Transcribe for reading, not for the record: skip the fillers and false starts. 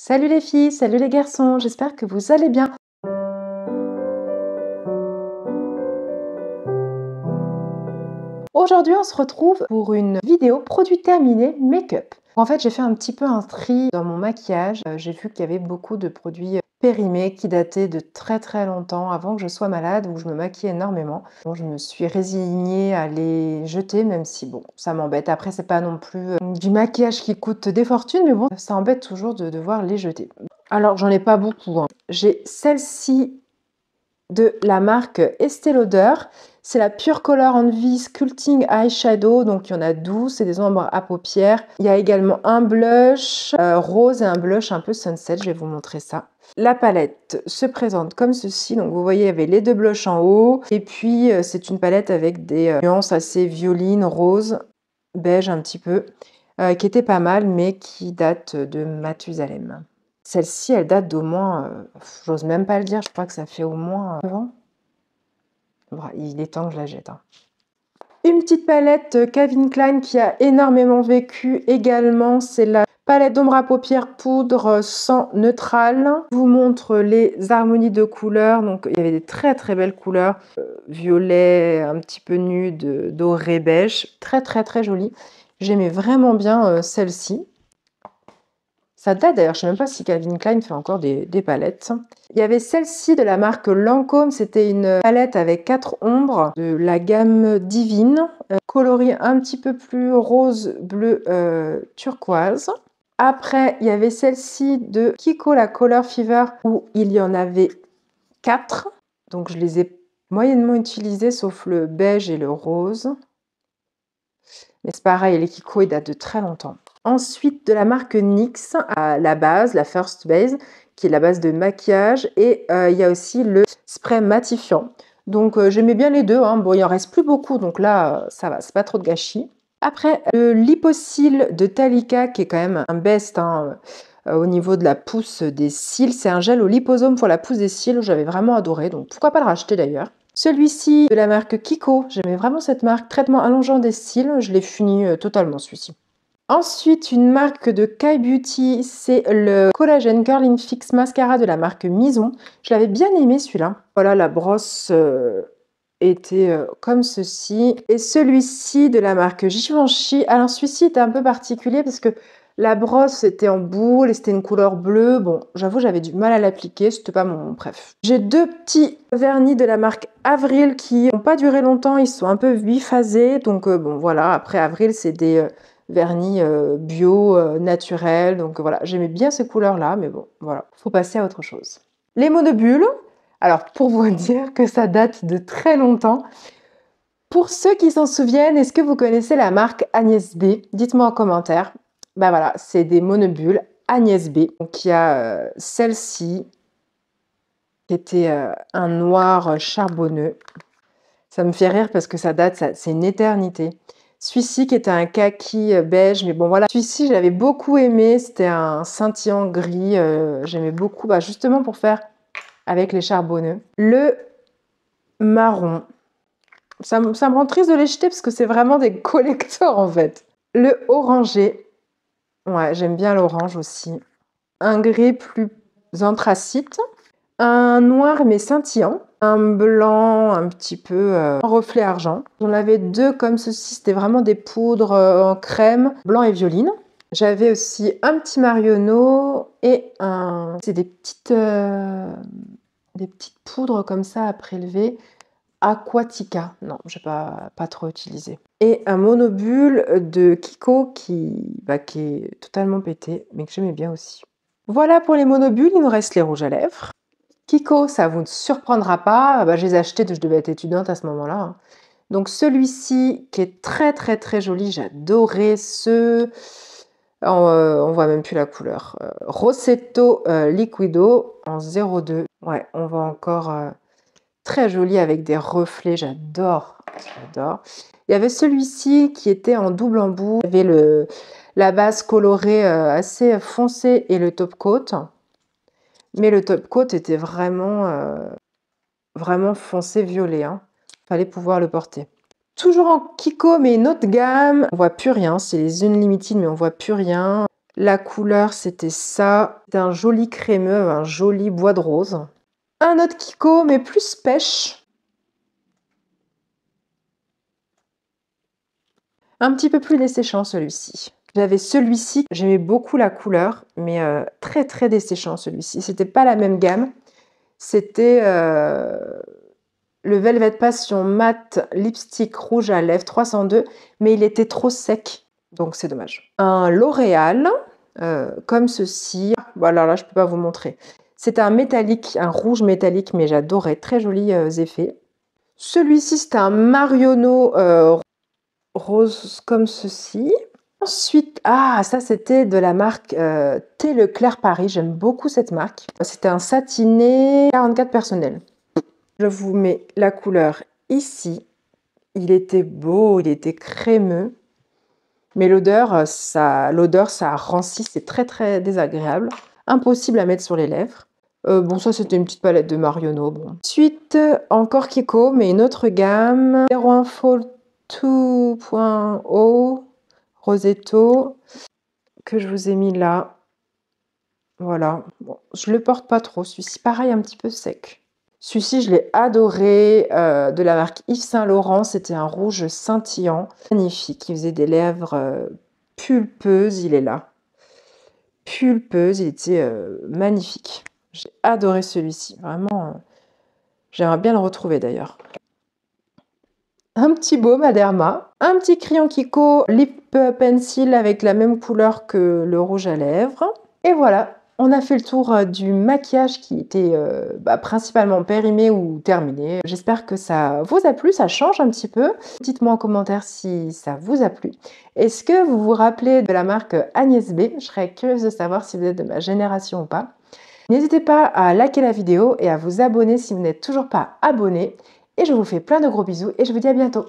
Salut les filles, salut les garçons, j'espère que vous allez bien. Aujourd'hui, on se retrouve pour une vidéo produit terminé make-up. En fait, j'ai fait un petit peu un tri dans mon maquillage. J'ai vu qu'il y avait beaucoup de produits périmés qui dataient de très longtemps avant que je sois malade, où je me maquillais énormément. Bon, je me suis résignée à les jeter, même si bon, ça m'embête. Après, c'est pas non plus du maquillage qui coûte des fortunes, mais bon, ça embête toujours de devoir les jeter. Alors, j'en ai pas beaucoup, hein. J'ai celle-ci de la marque Estée Lauder. C'est la Pure Color Envy Sculpting Eyeshadow, donc il y en a 12, c'est des ombres à paupières. Il y a également un blush rose et un blush un peu sunset, je vais vous montrer ça. La palette se présente comme ceci, donc vous voyez il y avait les deux blushs en haut, et puis c'est une palette avec des nuances assez violines, rose, beige un petit peu, qui était pas mal, mais qui date de Mathusalem. Celle-ci, elle date d'au moins, j'ose même pas le dire, je crois que ça fait au moins 9 ans. Bon, il est temps que je la jette, hein. Une petite palette Calvin Klein qui a énormément vécu également, c'est la palette d'ombre à paupières poudre sans neutral. Je vous montre les harmonies de couleurs, donc il y avait des très belles couleurs, violet, un petit peu nude, doré, beige, très jolie. J'aimais vraiment bien celle-ci. Ça date d'ailleurs, je ne sais même pas si Calvin Klein fait encore des palettes. Il y avait celle-ci de la marque Lancôme, c'était une palette avec 4 ombres de la gamme Divine, coloris un petit peu plus rose, bleu, turquoise. Après, il y avait celle-ci de Kiko, la Color Fever, où il y en avait 4. Donc je les ai moyennement utilisées, sauf le beige et le rose. Mais c'est pareil, les Kiko, ils datent de très longtemps. Ensuite, de la marque NYX, à la base, la First Base, qui est la base de maquillage. Et il y a aussi le spray matifiant. Donc j'aimais bien les deux, hein. Bon, il en reste plus beaucoup, donc là, ça va, c'est pas trop de gâchis. Après, le Lipo-Cils de Talika, qui est quand même un best, hein, au niveau de la pousse des cils. C'est un gel au liposome pour la pousse des cils, j'avais vraiment adoré, donc pourquoi pas le racheter d'ailleurs. Celui-ci de la marque Kiko, j'aimais vraiment cette marque, traitement allongeant des cils, je l'ai fini totalement celui-ci. Ensuite, une marque de Kai Beauty, c'est le Collagen Curling Fix Mascara de la marque Mison. Je l'avais bien aimé celui-là. Voilà, la brosse était comme ceci. Et celui-ci de la marque Givenchy. Alors celui-ci était un peu particulier parce que la brosse était en boule et c'était une couleur bleue. Bon, j'avoue, j'avais du mal à l'appliquer, c'était pas mon bref. J'ai deux petits vernis de la marque Avril qui n'ont pas duré longtemps, ils sont un peu biphasés. Donc bon, voilà, après Avril, c'est des vernis bio, naturels. Donc voilà, j'aimais bien ces couleurs-là, mais bon, voilà, faut passer à autre chose. Les monobulles, alors pour vous dire que ça date de très longtemps. Pour ceux qui s'en souviennent, est-ce que vous connaissez la marque Agnès B? Dites-moi en commentaire. Ben voilà, c'est des monobulles Agnès B. Donc il y a celle-ci, qui était un noir charbonneux. Ça me fait rire parce que ça date, c'est une éternité. Celui-ci qui était un kaki beige, mais bon voilà. Celui-ci, je l'avais beaucoup aimé, c'était un scintillant gris, j'aimais beaucoup, bah, justement pour faire avec les charbonneux. Le marron, ça me rend triste de les jeter parce que c'est vraiment des collectors en fait. Le orangé, ouais, j'aime bien l'orange aussi. Un gris plus anthracite. Un noir mais scintillant. Un blanc un petit peu en reflet argent. J'en avais deux comme ceci, c'était vraiment des poudres en crème, blanc et violine. J'avais aussi un petit Marionneau et un... C'est des petites poudres comme ça à prélever. Aquatica, non, je n'ai pas trop utilisé. Et un monobule de Kiko qui est totalement pété, mais que j'aimais bien aussi. Voilà pour les monobules, il nous reste les rouges à lèvres. Kiko, ça vous ne surprendra pas, je les ai achetés, je devais être étudiante à ce moment-là, hein. Donc celui-ci qui est très joli, j'adorais ce... on voit même plus la couleur. Rossetto Liquido en 02. Ouais, on voit encore... très joli avec des reflets, j'adore. Il y avait celui-ci qui était en double embout. Il y avait la base colorée assez foncée et le top coat. Mais le top coat était vraiment foncé violet, hein. Fallait pouvoir le porter. Toujours en Kiko, mais une autre gamme. On voit plus rien, c'est les Unlimited, mais on voit plus rien. La couleur, c'était ça. C'était un joli crémeux, un joli bois de rose. Un autre Kiko, mais plus pêche. Un petit peu plus desséchant celui-ci. J'avais celui-ci, j'aimais beaucoup la couleur, mais très très desséchant celui-ci. C'était pas la même gamme. C'était le Velvet Passion Matte Lipstick Rouge à lèvres 302, mais il était trop sec, donc c'est dommage. Un L'Oréal, comme ceci. Voilà, là je peux pas vous montrer. C'est un métallique, un rouge métallique, mais j'adorais, très jolis effets. Celui-ci, c'est un Marionneau rose comme ceci. Ensuite, ça c'était de la marque Thé Leclerc Paris. J'aime beaucoup cette marque. C'était un satiné 44 personnel. Je vous mets la couleur ici. Il était beau, il était crémeux. Mais l'odeur, ça rancit, c'est très très désagréable. Impossible à mettre sur les lèvres. Bon, ça c'était une petite palette de Marionneau. Bon. Ensuite, encore Kiko, mais une autre gamme. 01 Fall 2.0 Rosetto, que je vous ai mis là. Voilà. Bon, je le porte pas trop. Celui-ci, pareil, un petit peu sec. Celui-ci, je l'ai adoré, de la marque Yves Saint Laurent. C'était un rouge scintillant, magnifique. Il faisait des lèvres pulpeuses. Il est là. Pulpeuse, il était magnifique. J'ai adoré celui-ci. Vraiment, j'aimerais bien le retrouver d'ailleurs. Un petit baume à Derma. Un petit crayon Kiko Lip Pencil avec la même couleur que le rouge à lèvres. Et voilà. On a fait le tour du maquillage qui était principalement périmé ou terminé. J'espère que ça vous a plu, ça change un petit peu. Dites-moi en commentaire si ça vous a plu. Est-ce que vous vous rappelez de la marque Agnès B? Je serais curieuse de savoir si vous êtes de ma génération ou pas. N'hésitez pas à liker la vidéo et à vous abonner si vous n'êtes toujours pas abonné. Et je vous fais plein de gros bisous et je vous dis à bientôt.